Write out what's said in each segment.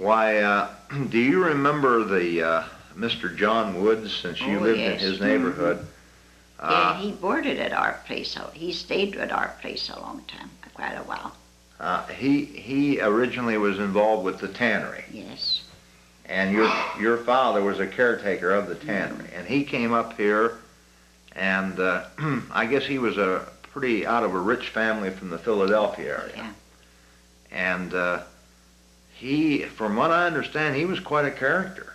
Why, do you remember the Mr. John Woods, since you lived in yes. his neighborhood? Yeah, he boarded at our place. He stayed at our place a long time, quite a while. He originally was involved with the tannery. Yes. And your father was a caretaker of the tannery. And he came up here, and I guess he was pretty out of a rich family from the Philadelphia area. Yeah. And he, from what I understand, he was quite a character.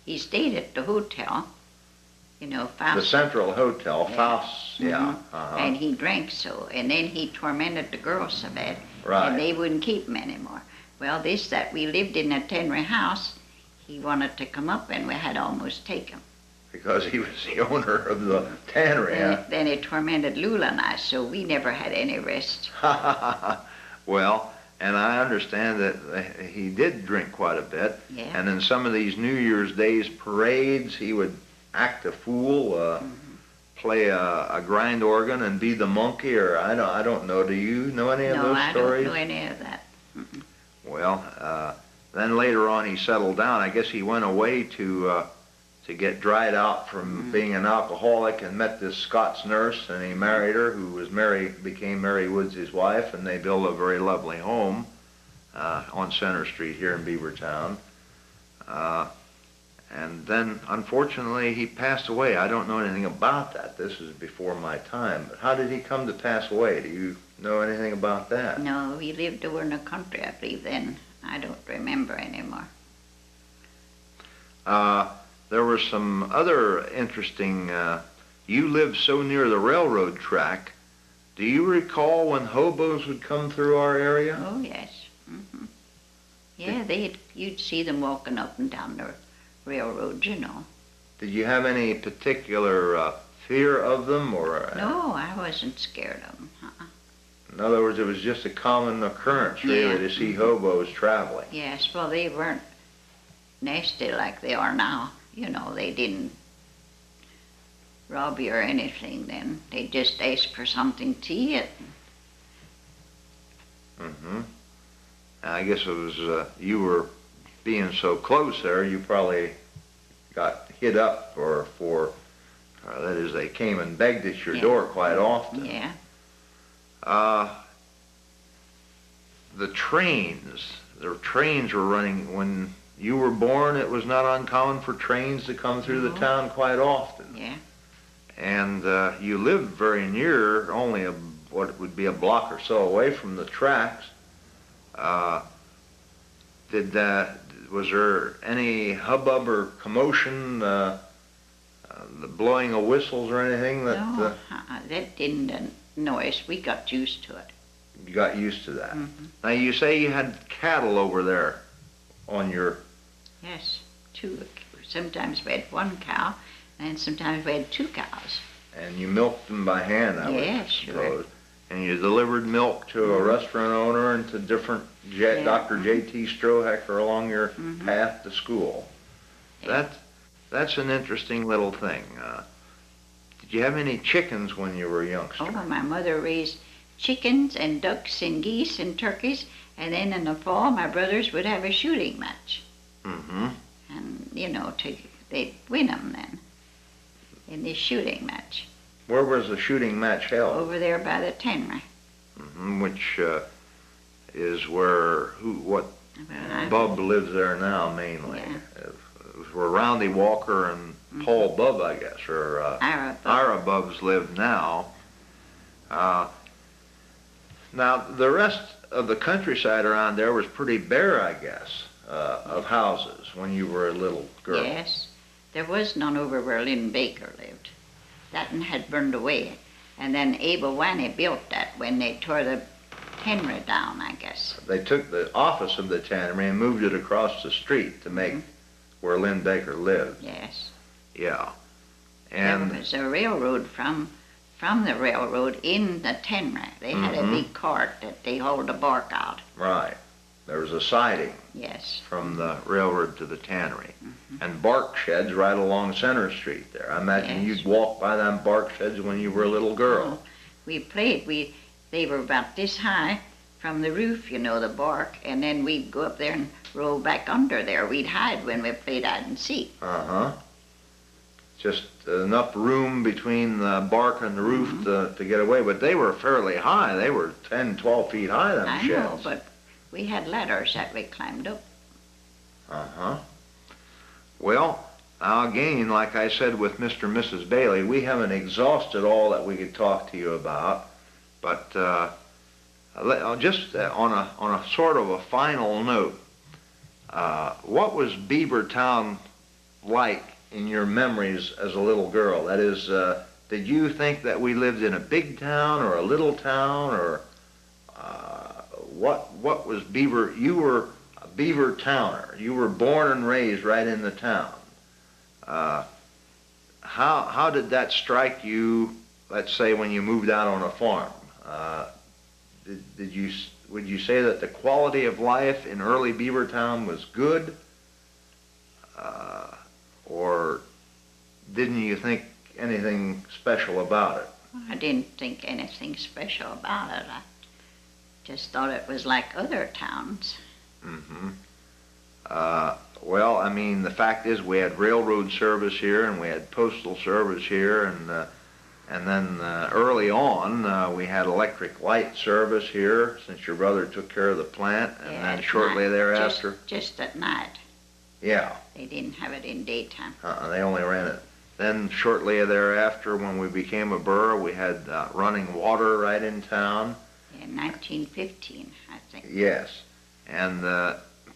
He stayed at the hotel, you know, Faust. The Central Hotel, Yeah. Faust, yeah. And he drank so, and then he tormented the girls so bad, Right. and they wouldn't keep him anymore. Well, that we lived in a tannery house, he wanted to come up, and we had to almost take him. Because he was the owner of the tannery, huh? Then he tormented Lula and I, so we never had any rest. Well, and I understand that he did drink quite a bit. Yeah. And in some of these New Year's Days parades, he would act a fool, play a grind organ and be the monkey, or I don't know. Do you know any of those stories? No, I don't know any of that. Well, then later on he settled down. I guess he went away to get dried out from being an alcoholic, and met this Scots nurse, and he married her, who became Mary Woods' wife, and they built a very lovely home on Center Street here in Beavertown. And then, unfortunately, he passed away. I don't know anything about that. This is before my time. But how did he come to pass away? Do you know anything about that? No, he lived over in the country, I believe, then. I don't remember anymore. There were some other interesting, you lived so near the railroad track. Do you recall when hobos would come through our area? Oh, yes. Yeah, you'd see them walking up and down the railroad, you know. Did you have any particular fear of them, or? No, I wasn't scared of them. In other words, it was just a common occurrence, really, to see hobos traveling. Yes, well, they weren't nasty like they are now. You know, they didn't rob you or anything then. They just asked for something to eat. I guess it was, you were being so close there, you probably got hit up for that is, they came and begged at your door quite often. Yeah. The trains were running when you were born. It was not uncommon for trains to come through the town quite often. Yeah. And you lived very near, only what would be a block or so away from the tracks. Was there any hubbub or commotion, the blowing of whistles or anything? No, that didn't annoy us. We got used to it. You got used to that. Now, you say you had cattle over there on your... Yes, two. Sometimes we had one cow, and sometimes we had two cows. And you milked them by hand, I would suppose. Sure. And you delivered milk to a restaurant owner and to different Dr. J.T. Strohecker along your path to school. Yeah. That's an interesting little thing. Did you have any chickens when you were a youngster? Oh, my mother raised chickens and ducks and geese and turkeys, and then in the fall my brothers would have a shooting match. And, you know, they'd win them then in this shooting match. Where was the shooting match held? Over there by the tannery. Which is where, Bub lives there now mainly. Yeah. It was where Roundy Walker and Paul Bub, I guess, or Ira Bubs live now. Now, the rest of the countryside around there was pretty bare, I guess, of houses when you were a little girl. Yes. There was none over where Lynn Baker lived. That one had burned away. And then Abel Wanny built that when they tore the tannery down, I guess. They took the office of the tannery and moved it across the street to make where Lynn Baker lived. Yes. Yeah. And there was a railroad from the railroad in the tannery. They had a big cart that they hauled the bark out. Right. There was a siding. Yes. From the railroad to the tannery. And bark sheds right along Center Street there. I imagine you'd walk by them bark sheds when you were a little girl. Oh, we played. They were about this high, from the roof, you know, the bark, and then we'd go up there and roll back under there. We'd hide when we played hide and seek. Uh-huh. Just enough room between the bark and the roof to get away. But they were fairly high. They were 10, 12 feet high, them I sheds. know, but we had ladders that we climbed up. Uh-huh. Well, now again, like I said with Mr. and Mrs. Bailey, we haven't exhausted all that we could talk to you about. But just on a sort of a final note, what was Beavertown like in your memories as a little girl? That is, did you think that we lived in a big town or a little town, or what was Beaver? You were a Beaver Towner. You were born and raised right in the town. How did that strike you? Let's say when you moved out on a farm. Would you say that the quality of life in early Beavertown was good, or didn't you think anything special about it? I didn't think anything special about it. I just thought it was like other towns. Mm-hmm. Well, I mean, the fact is we had railroad service here and we had postal service here, and then early on we had electric light service here since your brother took care of the plant, and Yeah, then at shortly night. thereafter. Just at night. Yeah. They didn't have it in daytime. They only ran it. Then shortly thereafter, when we became a borough, we had running water right in town. In 1915, I think. Yes. And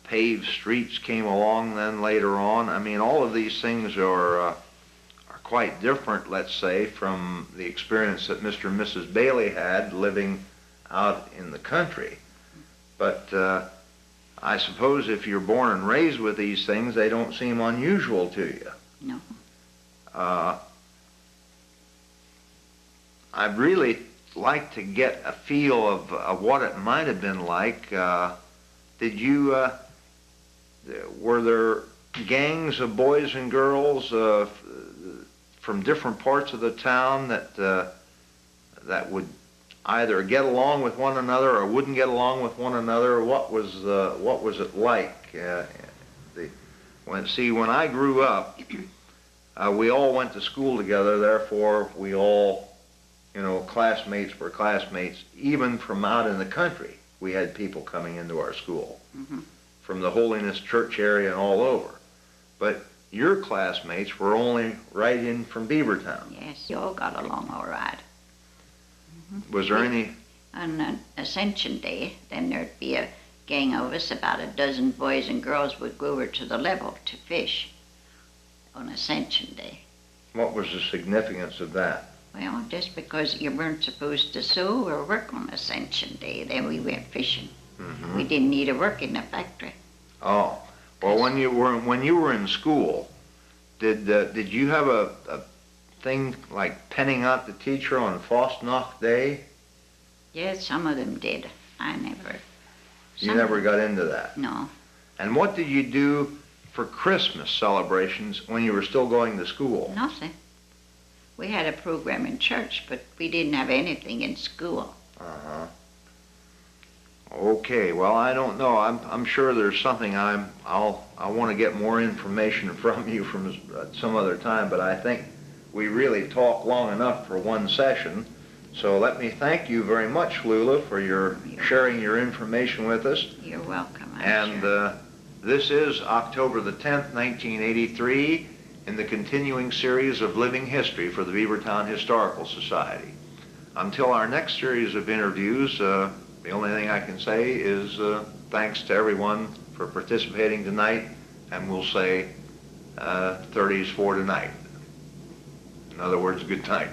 paved streets came along then later on. I mean, all of these things are quite different, let's say, from the experience that Mr. and Mrs. Bailey had living out in the country. But I suppose if you're born and raised with these things, they don't seem unusual to you. No. I'd really like to get a feel of what it might have been like. Did you, were there gangs of boys and girls from different parts of the town that would either get along with one another or wouldn't get along with one another? What was it like? When I grew up, we all went to school together. Therefore, we all, classmates were classmates, even from out in the country. We had people coming into our school from the Holiness Church area and all over. But your classmates were only right in from Beavertown. Yes, you all got along all right. Was there any? On Ascension Day, then there'd be a gang of us, about a dozen boys and girls would go over to the level to fish on Ascension Day. What was the significance of that? Well, just because you weren't supposed to sew or work on Ascension Day, then we went fishing. We didn't need to work in the factory. Oh, well, when you were in school, did you have a thing like penning out the teacher on Fastnacht Day? Yes, some of them did. I never. You never got into that? No. And what did you do for Christmas celebrations when you were still going to school? Nothing. We had a program in church, but we didn't have anything in school. Uh-huh. Okay, well, I don't know. I'm sure there's something I want to get more information from you from some other time, but I think we really talked long enough for one session. So let me thank you very much, Lula, for your sharing your information with us. You're welcome. And this is October the 10th, 1983, in the continuing series of Living History for the Beavertown Historical Society. Until our next series of interviews, the only thing I can say is thanks to everyone for participating tonight, and we'll say 30s for tonight. In other words, good night.